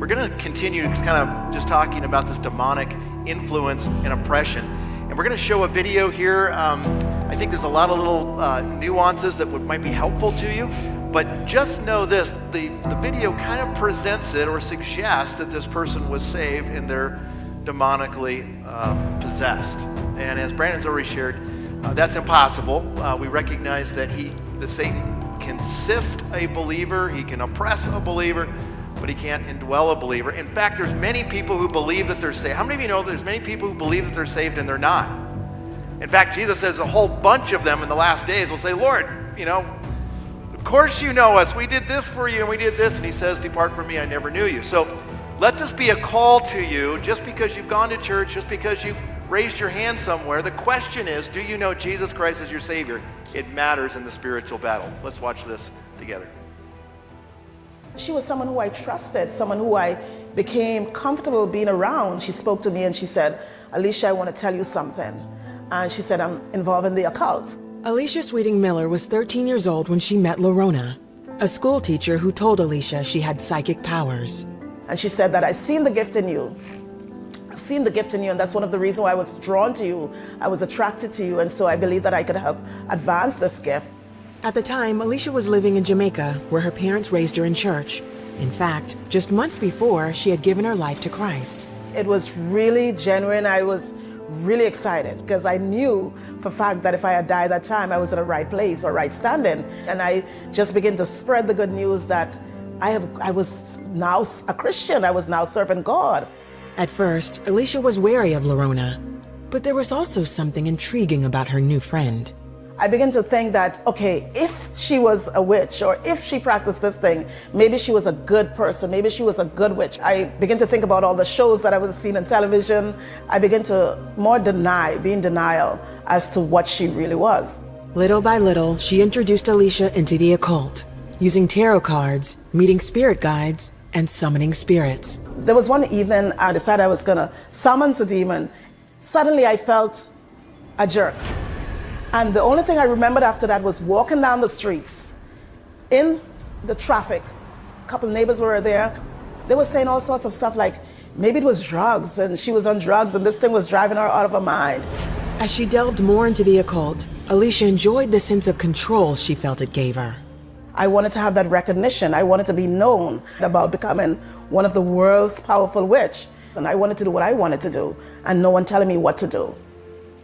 we're going to continue kind of just talking about this demonic influence and oppression. And we're going to show a video here. I think there's a lot of little nuances that might be helpful to you. But just know this, the video kind of presents it or suggests that this person was saved and they're demonically possessed. And as Brandon's already shared, that's impossible. We recognize that Satan can sift a believer, he can oppress a believer, but he can't indwell a believer. In fact, there's many people who believe that they're saved. How many of you know there's many people who believe that they're saved and they're not? In fact, Jesus says a whole bunch of them in the last days will say, Lord, of course you know us. We did this for you and we did this. And he says, depart from me, I never knew you. So let this be a call to you. Just because you've gone to church, just because you've raised your hand somewhere, the question is, do you know Jesus Christ as your Savior? It matters in the spiritual battle. Let's watch this together. She was someone who I trusted, someone who I became comfortable being around. She spoke to me and she said, Alicia, I want to tell you something. And she said, I'm involved in the occult. Alicia Sweeting Miller was 13 years old when she met Lorona, a school teacher who told Alicia she had psychic powers. And she said that I've seen the gift in you. I've seen the gift in you, and that's one of the reasons why I was drawn to you. I was attracted to you, and so I believe that I could help advance this gift. At the time, Alicia was living in Jamaica, where her parents raised her in church. In fact, just months before, she had given her life to Christ. It was really genuine. I was really excited because I knew for a fact that if I had died that time, I was in the right place or right standing. And I just began to spread the good news that I was now a Christian. I was now serving God. At first, Alicia was wary of Lorona, but there was also something intriguing about her new friend. I began to think that, okay, if she was a witch or if she practiced this thing, maybe she was a good person, maybe she was a good witch. I began to think about all the shows that I was seeing on television. I began to be in denial as to what she really was. Little by little, she introduced Alicia into the occult, using tarot cards, meeting spirit guides, and summoning spirits. There was one evening I decided I was gonna summon the demon. Suddenly I felt a jerk. And the only thing I remembered after that was walking down the streets in the traffic. A couple of neighbors were there. They were saying all sorts of stuff like maybe it was drugs and she was on drugs and this thing was driving her out of her mind. As she delved more into the occult, Alicia enjoyed the sense of control she felt it gave her. I wanted to have that recognition. I wanted to be known about becoming one of the world's powerful witch. And I wanted to do what I wanted to do and no one telling me what to do.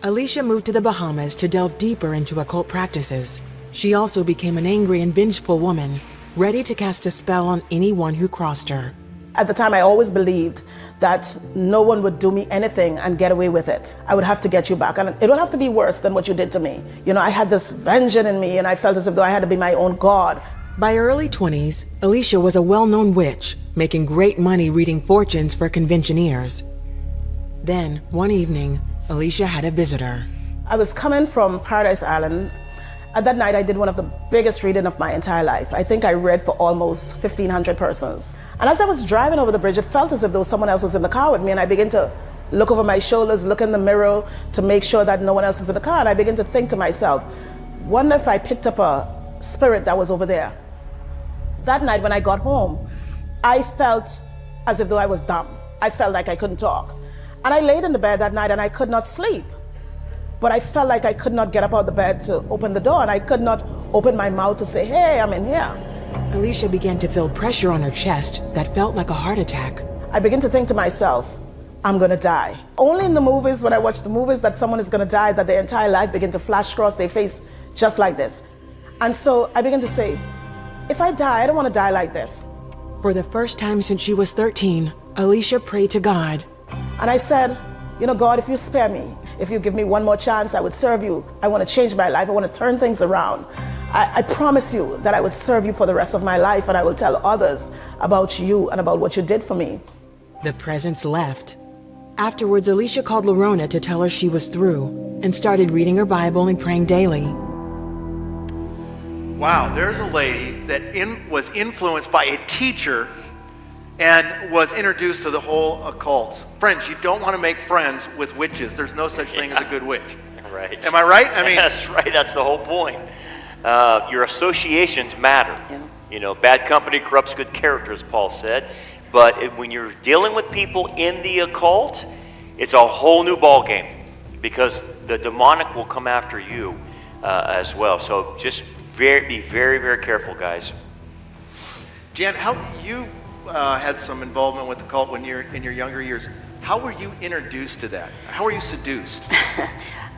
Alicia moved to the Bahamas to delve deeper into occult practices. She also became an angry and vengeful woman, ready to cast a spell on anyone who crossed her. At the time, I always believed that no one would do me anything and get away with it. I would have to get you back, and it would have to be worse than what you did to me. I had this vengeance in me, and I felt as if though I had to be my own god. By her early 20s, Alicia was a well-known witch, making great money reading fortunes for conventioneers. Then, one evening, Alicia had a visitor. I was coming from Paradise Island. At that night, I did one of the biggest readings of my entire life. I think I read for almost 1,500 persons. And as I was driving over the bridge, it felt as if there was someone else was in the car with me, and I began to look over my shoulders, look in the mirror to make sure that no one else was in the car, and I began to think to myself, wonder if I picked up a spirit that was over there. That night when I got home, I felt as if though I was dumb. I felt like I couldn't talk. And I laid in the bed that night and I could not sleep. But I felt like I could not get up out of the bed to open the door, and I could not open my mouth to say, hey, I'm in here. Alicia began to feel pressure on her chest that felt like a heart attack. I began to think to myself, I'm gonna die. Only in the movies, when I watch the movies, that someone is gonna die, that their entire life begin to flash across their face just like this. And so I began to say, if I die, I don't wanna die like this. For the first time since she was 13, Alicia prayed to God. And I said, God, if you spare me, if you give me one more chance, I would serve you. I want to change my life. I want to turn things around. I promise you that I would serve you for the rest of my life, and I will tell others about you and about what you did for me. The presence left. Afterwards, Alicia called Lorona to tell her she was through and started reading her Bible and praying daily. Wow, there's a lady that was influenced by a teacher and was introduced to the whole occult. Friends, you don't want to make friends with witches. There's no such thing as a good witch. Right. Am I right? That's right. That's the whole point. Your associations matter. Yeah. Bad company corrupts good character, as Paul said. But when you're dealing with people in the occult, it's a whole new ball game, because the demonic will come after you as well. So just be very, very careful, guys. Jan, how you had some involvement with the cult when you're in your younger years. How were you introduced to that? How were you seduced?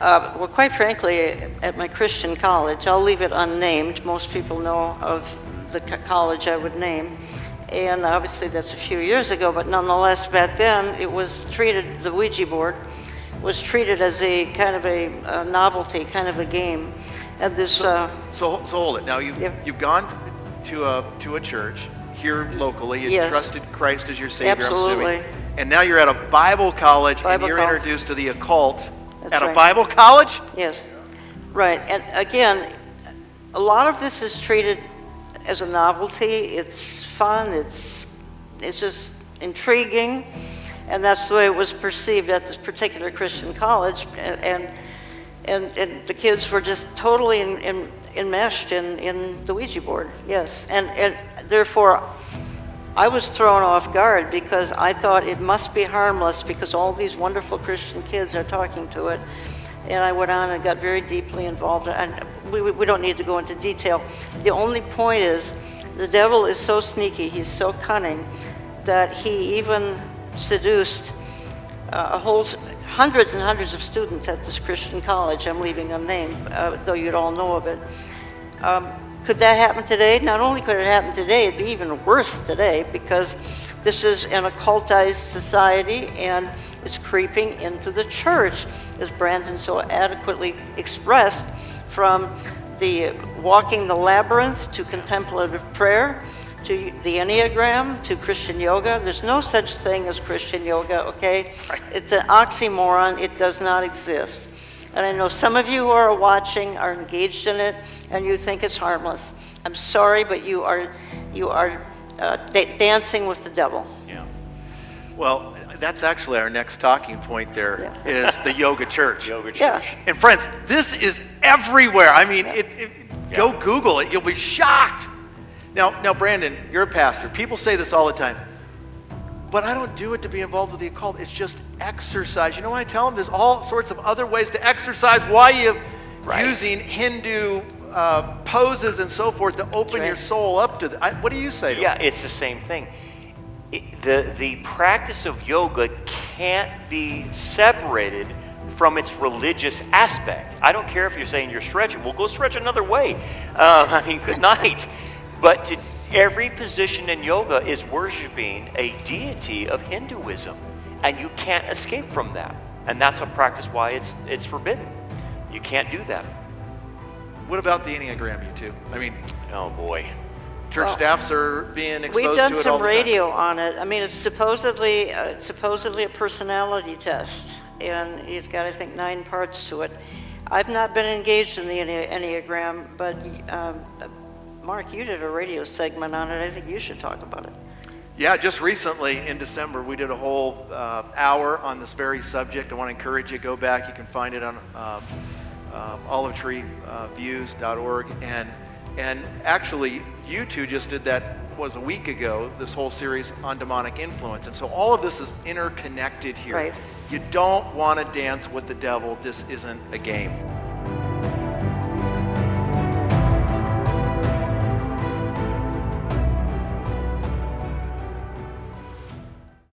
Well, quite frankly, at my Christian college, I'll leave it unnamed. Most people know of the college I would name. And obviously that's a few years ago, but nonetheless, back then, it was treated, the Ouija board was treated as a kind of a novelty, kind of a game. And this... So hold it. Now, you've gone to a church here locally. You Yes. trusted Christ as your Savior, Absolutely. I'm assuming. And now you're at a Bible college, and Bible you're college. introduced to the occult That's at a right. Bible college? Yes, right. And again, a lot of this is treated as a novelty. It's fun. It's just intriguing, and that's the way it was perceived at this particular Christian college. And the kids were just totally enmeshed in the Ouija board. Yes, and therefore, I was thrown off guard because I thought it must be harmless because all these wonderful Christian kids are talking to it. And I went on and got very deeply involved. And we don't need to go into detail. The only point is the devil is so sneaky, he's so cunning, that he even seduced hundreds and hundreds of students at this Christian college. I'm leaving unnamed, though you'd all know of it. Could that happen today? Not only could it happen today, it'd be even worse today because this is an occultized society and it's creeping into the church, as Brandon so adequately expressed, from the walking the labyrinth to contemplative prayer, to the Enneagram, to Christian yoga. There's no such thing as Christian yoga, okay? It's an oxymoron. It does not exist. And I know some of you who are watching are engaged in it, and you think it's harmless. I'm sorry, but you are dancing with the devil. Yeah. Well, that's actually our next talking point there, is the yoga church. Yoga church. Yeah. And friends, this is everywhere. I mean, go Google it. You'll be shocked. Now, Brandon, you're a pastor. People say this all the time. But I don't do it to be involved with the occult. It's just exercise. You know what I tell them? There's all sorts of other ways to exercise while you're using Hindu poses and so forth to open your soul up to what do you say to them? Yeah, it's the same thing. The practice of yoga can't be separated from its religious aspect. I don't care if you're saying you're stretching. Well, go stretch another way. I mean, good night. But every position in yoga is worshiping a deity of Hinduism, and you can't escape from that. And that's a practice why it's forbidden. You can't do that. What about the Enneagram, you two? I mean, Oh boy. church staffs are being exposed We've done to it all some the time. radio on it. I mean, it's supposedly a personality test, and it's got, I think, 9 parts to it. I've not been engaged in the Enneagram, but Mark, you did a radio segment on it. I think you should talk about it. Yeah, just recently in December, we did a whole hour on this very subject. I want to encourage you to go back. You can find it on olivetreeviews.org. And actually, you two just did that, was a week ago, this whole series on demonic influence. And so all of this is interconnected here. Right. You don't want to dance with the devil. This isn't a game.